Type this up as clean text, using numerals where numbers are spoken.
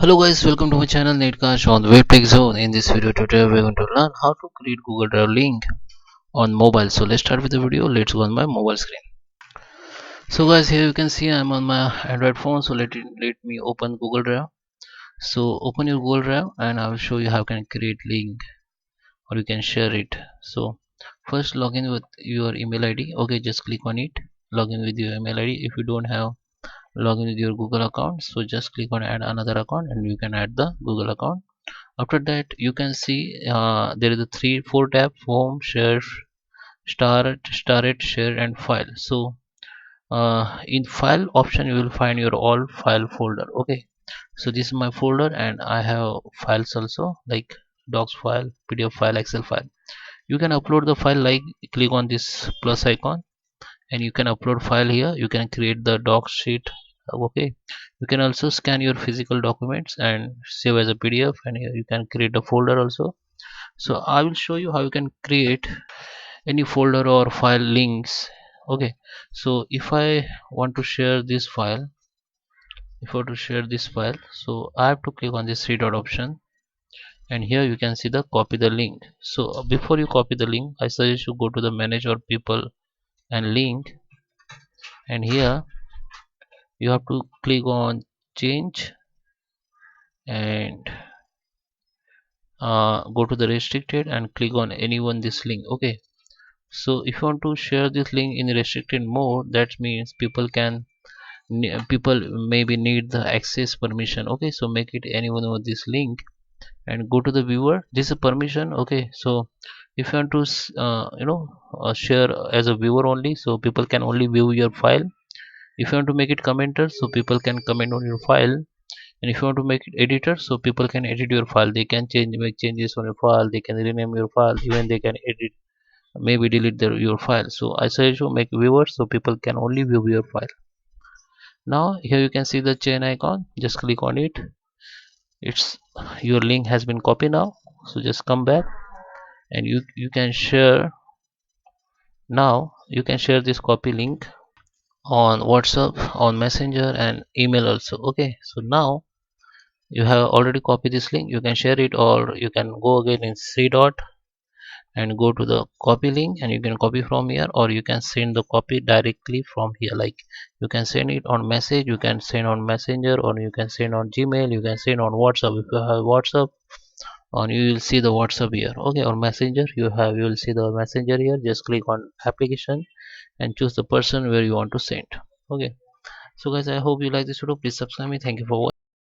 Hello guys, welcome to my channel Netcast on the Web Tech Zone. In this video tutorial, we're going to learn how to create Google Drive link on mobile. So let's start with the video. Let's go on my mobile screen. So guys, here you can see I'm on my Android phone. So let me open Google Drive. So open your Google Drive and I will show you how you can create link or you can share it. So first log in with your email ID. Okay, just click on it. Log in with your email ID. If you don't have login with your Google account, so just click on add another account and you can add the Google account. After that you can see there is a 3 4 tab: home, share, start, share and file. So in file option you will find your all file folder. Okay, so this is my folder and I have files also like docs file, PDF file, Excel file. You can upload the file like click on this plus icon and you can upload file here. You can create the doc sheet. Okay, you can also scan your physical documents and save as a PDF, and here you can create a folder also. So I will show you how you can create any folder or file links. Okay, so if I want to share this file, so I have to click on this three dot option and here you can see the copy the link. So before you copy the link, I suggest you go to the manage or people and link, and here you have to click on change and go to the restricted and click on anyone this link. Okay, so if you want to share this link in restricted mode, that means people maybe need the access permission. Okay, so make it anyone with this link and go to the viewer. This is a permission. Okay, so if you want to share as a viewer only, so people can only view your file. If you want to make it commenter, so people can comment on your file. And if you want to make it editor, so people can edit your file. They can make changes on your file, they can rename your file, even they can edit, maybe delete your file. So I suggest you make viewers so people can only view your file. Now here you can see the chain icon, just click on it. It's your link has been copied now, so just come back and you can share. Now you can share this copy link on WhatsApp, on Messenger and email also. Okay, so now you have already copied this link, you can share it, or you can go again in three dot and go to the copy link and you can copy from here, or you can send the copy directly from here. Like you can send it on message, you can send on Messenger, or you can send on Gmail, you can send on WhatsApp. If you have WhatsApp on, you will see the WhatsApp here. Okay, or Messenger, you will see the Messenger here. Just click on application and choose the person where you want to send. Okay, so guys, I hope you like this video. Please subscribe me. Thank you for watching.